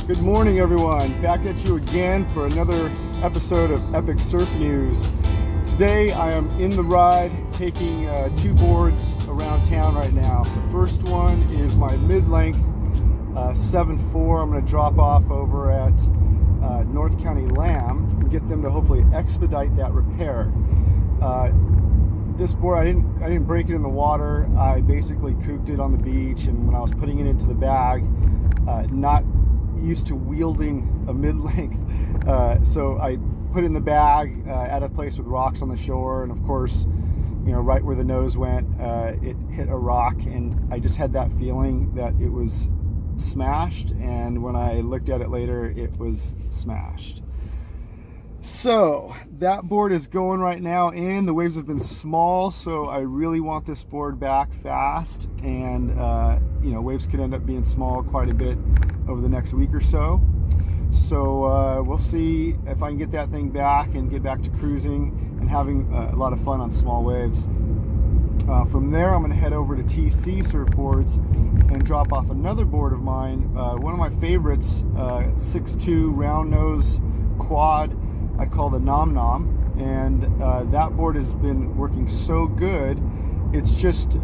Good morning, everyone. Back at you again for another episode of Epic Surf News. Today I am in the ride taking two boards around town right now. The first one is my mid-length 7.4. I'm going to drop off over at North County Lam and get them to hopefully expedite that repair. This board, I didn't break it in the water. I basically cooked it on the beach, and when I was putting it into the bag, not used to wielding a mid-length, so I put it in the bag at a place with rocks on the shore, and of course, you know, right where the nose went, it hit a rock, and I just had that feeling that it was smashed, and when I looked at it later, it was smashed. So that board is going right now in. The waves have been small, so I really want this board back fast, and you know, waves could end up being small quite a bit over the next week or so. So we'll see if I can get that thing back and get back to cruising and having a lot of fun on small waves. From there, I'm going to head over to T.C Surfboards and drop off another board of mine, one of my favorites, 6'2" round nose quad I call the Nom Nom, and that board has been working so good. It's just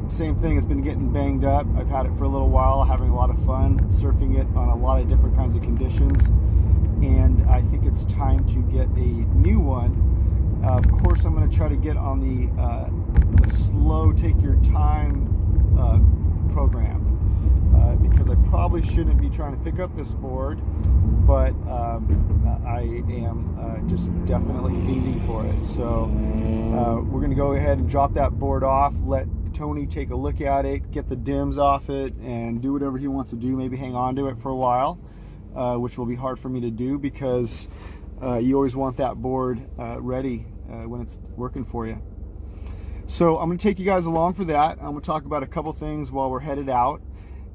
same thing, it's been getting banged up. I've had it for a little while, having a lot of fun surfing it on a lot of different kinds of conditions, and I think it's time to get a new one. Of course, I'm going to try to get on the slow, take your time program, because I probably shouldn't be trying to pick up this board, but I am just definitely fiending for it. So we're going to go ahead and drop that board off, let Tony take a look at it, get the dims off it, and do whatever he wants to do, maybe hang on to it for a while, which will be hard for me to do because you always want that board ready when it's working for you. So I'm going to take you guys along for that. I'm going to talk about a couple things while we're headed out,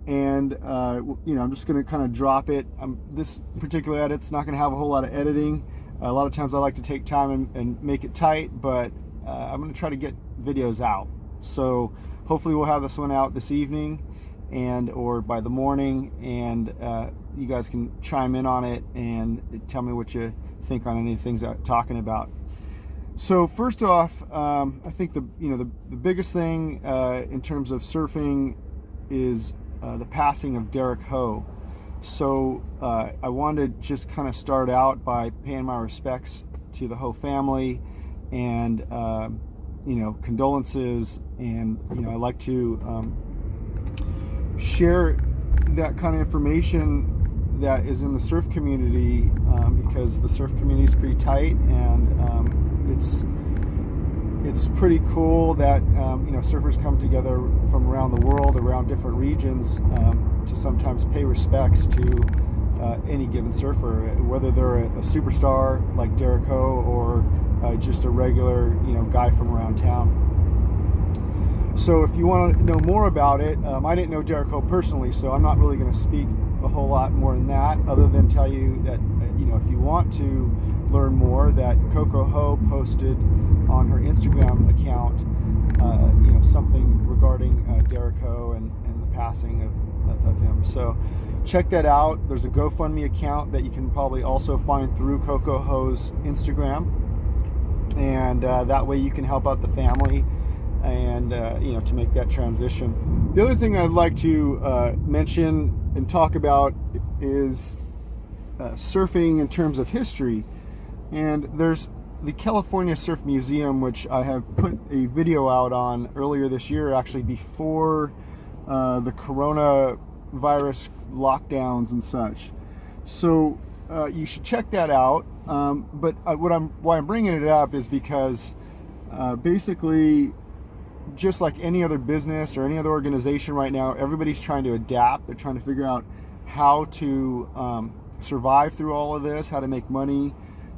and you know, I'm just going to kind of drop it. This particular edit's not going to have a whole lot of editing. A lot of times I like to take time and make it tight, but I'm going to try to get videos out. So hopefully we'll have this one out this evening or by the morning, and you guys can chime in on it and tell me what you think on any of the things I'm talking about. So first off, I think the biggest thing in terms of surfing is the passing of Derek Ho. So I wanted to just kind of start out by paying my respects to the Ho family, and you know, condolences, and you know, I like to share that kind of information that is in the surf community, because the surf community is pretty tight, and it's pretty cool that you know, surfers come together from around the world, around different regions, to sometimes pay respects to any given surfer, whether they're a superstar like Derek Ho or just a regular, you know, guy from around town. So if you want to know more about it, I didn't know Derek Ho personally, so I'm not really going to speak a whole lot more than that, other than tell you that you know, if you want to learn more, that Coco Ho posted on her Instagram account you know, something regarding Derek Ho and the passing of him. So check that out. There's a GoFundMe account that you can probably also find through Coco Ho's Instagram, and that way you can help out the family and you know, to make that transition. The other thing I'd like to mention and talk about is surfing in terms of history. And there's the California Surf Museum, which I have put a video out on earlier this year, actually before the coronavirus lockdowns and such. So you should check that out. But why I'm bringing it up is because basically, just like any other business or any other organization right now, everybody's trying to adapt. They're trying to figure out how to survive through all of this, how to make money,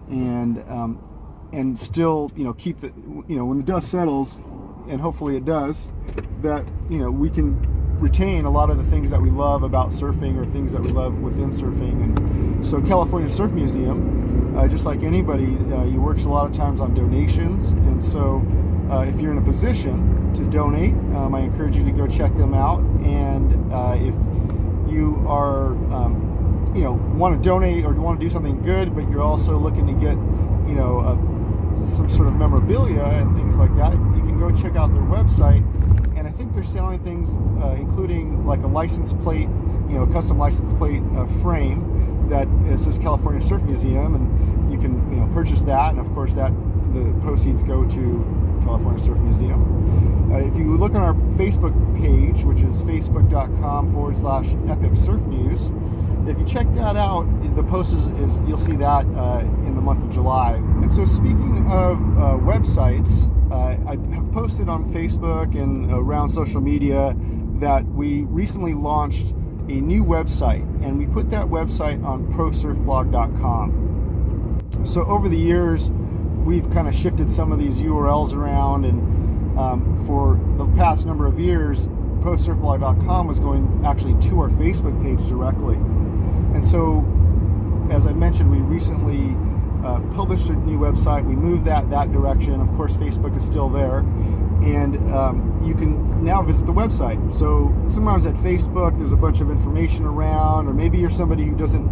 and still, you know, keep the, you know, when the dust settles, and hopefully it does, that, you know, we can retain a lot of the things that we love about surfing, or things that we love within surfing. And so California Surf Museum, just like anybody, he works a lot of times on donations, and so if you're in a position to donate, I encourage you to go check them out. And if you are want to donate or want to do something good, but you're also looking to get, some sort of memorabilia and things like that, you can go check out their website. And I think they're selling things, including like a license plate, custom license plate frame that says California Surf Museum, and you can, purchase that. And of course, the proceeds go to California Surf Museum. If you look on our Facebook page, which is facebook.com/Epic Surf News, if you check that out, the post is you'll see that in the month of July. And so, speaking of websites, I have posted on Facebook and around social media that we recently launched a new website, and we put that website on prosurfblog.com. So over the years, we've kind of shifted some of these URLs around, and for the past number of years, prosurfblog.com was going actually to our Facebook page directly. And so, as I mentioned, we recently published a new website. We moved that direction. Of course, Facebook is still there, and you can now visit the website. So sometimes at Facebook, there's a bunch of information around, or maybe you're somebody who doesn't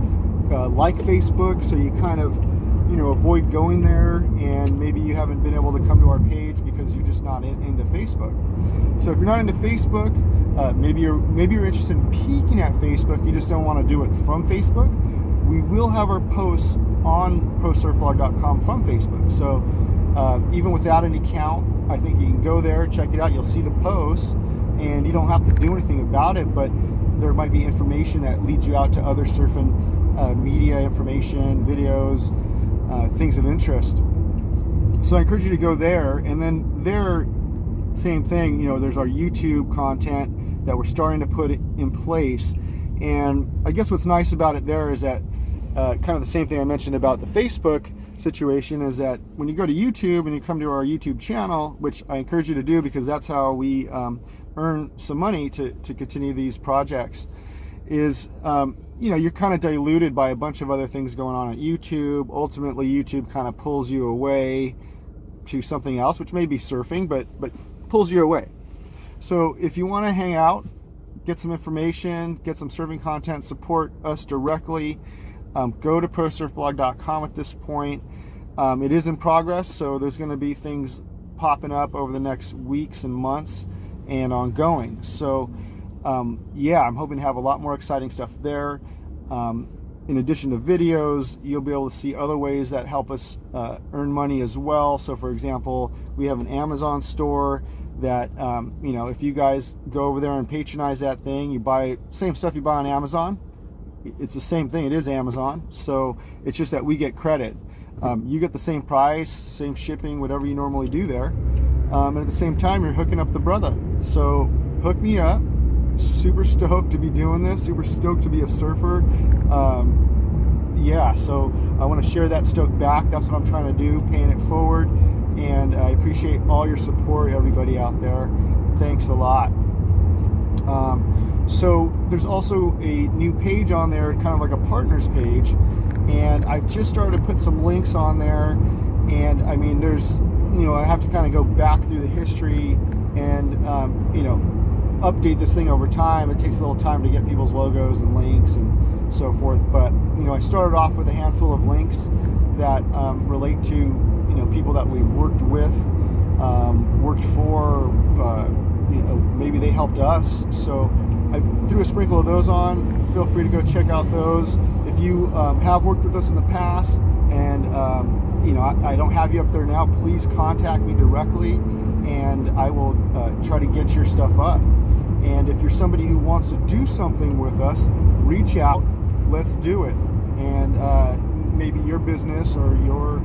like Facebook, so you kind of avoid going there, and maybe you haven't been able to come to our page because you're just not into Facebook. So if you're not into Facebook, maybe you're interested in peeking at Facebook, you just don't want to do it from Facebook. We will have our posts on prosurfblog.com from Facebook. So even without an account, I think you can go there, check it out. You'll see the posts, and you don't have to do anything about it, but there might be information that leads you out to other surfing media information, videos, things of interest. So I encourage you to go there, and then there, same thing, there's our YouTube content that we're starting to put in place. And I guess what's nice about it there is that kind of the same thing I mentioned about the Facebook situation, is that when you go to YouTube and you come to our YouTube channel, which I encourage you to do because that's how we earn some money to continue these projects, is you're kind of diluted by a bunch of other things going on at YouTube. Ultimately, YouTube kind of pulls you away to something else, which may be surfing, but pulls you away. So if you want to hang out, get some information, get some surfing content, support us directly, go to prosurfblog.com at this point. It is in progress, so there's going to be things popping up over the next weeks and months and ongoing. So I'm hoping to have a lot more exciting stuff there. In addition to videos, you'll be able to see other ways that help us earn money as well. So for example, we have an Amazon store that, if you guys go over there and patronize that thing, you buy same stuff you buy on Amazon. It's the same thing. It is Amazon. So it's just that we get credit. You get the same price, same shipping, whatever you normally do there. And at the same time, you're hooking up the brother. So hook me up. Super stoked to be doing this. Super stoked to be a surfer. So I want to share that stoke back. That's what I'm trying to do, paying it forward. And I appreciate all your support, everybody out there. Thanks a lot. So there's also a new page on there, kind of like a partners page, and I've just started to put some links on there. And I mean, there's, I have to kind of go back through the history and update this thing over time. It takes a little time to get people's logos and links and so forth. But I started off with a handful of links that relate to people that we've worked with, worked for. Maybe they helped us. So I threw a sprinkle of those on. Feel free to go check out those. If you have worked with us in the past and I don't have you up there now, please contact me directly, and I will try to get your stuff up. And if you're somebody who wants to do something with us, reach out. Let's do it. And maybe your business or your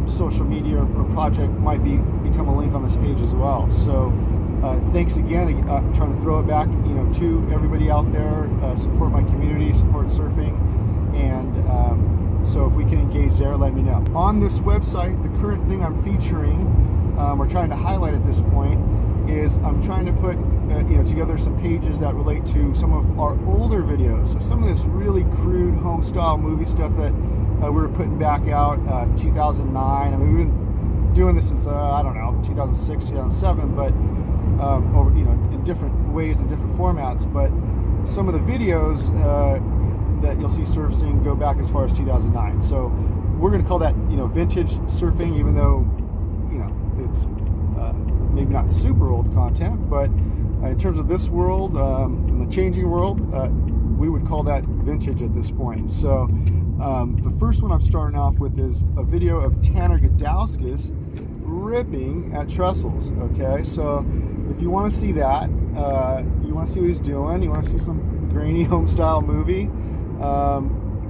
social media or project might become a link on this page as well. So thanks again. I'm trying to throw it back to everybody out there. Support my community, support surfing, and so if we can engage there, let me know. On this website, the current thing I'm featuring or trying to highlight at this point is I'm trying to put together some pages that relate to some of our older videos. So some of this really crude home style movie stuff that we were putting back out 2009. I mean, we've been doing this since 2006, 2007, but over in different ways and different formats. But some of the videos that you'll see surfing go back as far as 2009. So we're going to call that, vintage surfing, even though, it's maybe not super old content, but in terms of this world, in the changing world, we would call that vintage at this point. So the first one I'm starting off with is a video of Tanner Gudauskas ripping at trestles. Okay, so if you want to see that, you want to see what he's doing, you want to see some grainy home style movie,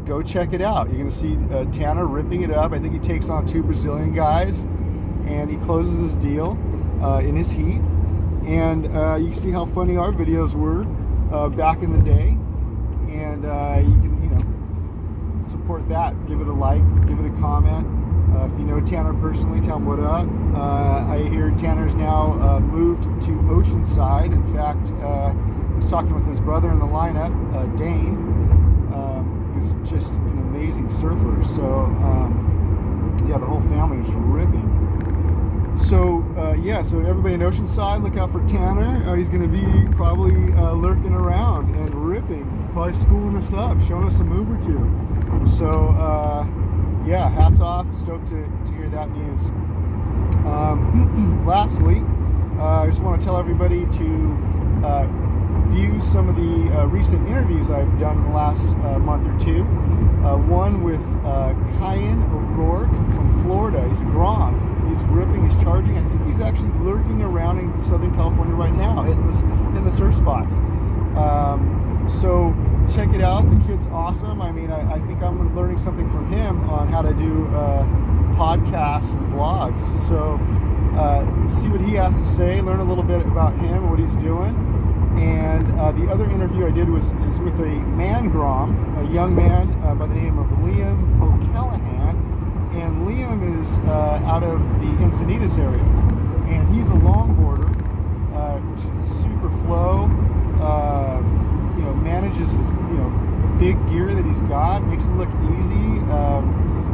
go check it out. You're going to see Tanner ripping it up. I think he takes on 2 Brazilian guys, and he closes his deal in his heat. And you can see how funny our videos were back in the day. And you can, support that. Give it a like, give it a comment. If you know Tanner personally, tell him what up. I hear Tanner's now moved to Oceanside. In fact, I was talking with his brother in the lineup, Dane, who's just an amazing surfer. So, yeah, the whole family is ripping. So, so everybody in Oceanside, look out for Tanner. He's going to be probably lurking around and ripping, probably schooling us up, showing us a move or two. So, hats off. Stoked to hear that news. Lastly, I just want to tell everybody to view some of the recent interviews I've done in the last month or two. One with Kyan O'rourke from Florida. He's a Grom. He's ripping, he's charging. I think he's actually lurking around in Southern California right now, hitting the surf spots. So check it out. The kid's awesome. I mean, I think I'm learning something from him on how to do podcasts and vlogs. So see what he has to say, learn a little bit about him and what he's doing. And the other interview I did is with a man Grom, a young man by the name of Liam O'Callahan. And Liam is out of the Encinitas area, and he's a longboarder, super flow, manages his, big gear that he's got, makes it look easy.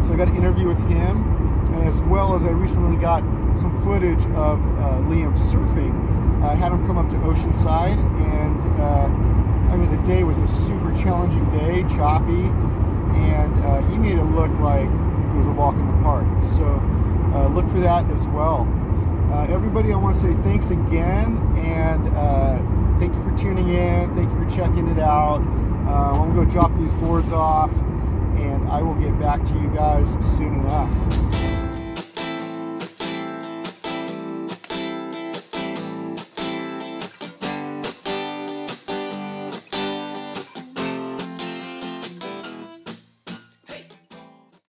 So I got an interview with him, as well as I recently got some footage of Liam surfing. I had him come up to Oceanside, and the day was a super challenging day, choppy, and he made it look like it was a walk in the park. So look for that as well. Everybody, I want to say thanks again, and thank you for tuning in. Thank you for checking it out. I'm going to go drop these boards off, and I will get back to you guys soon enough.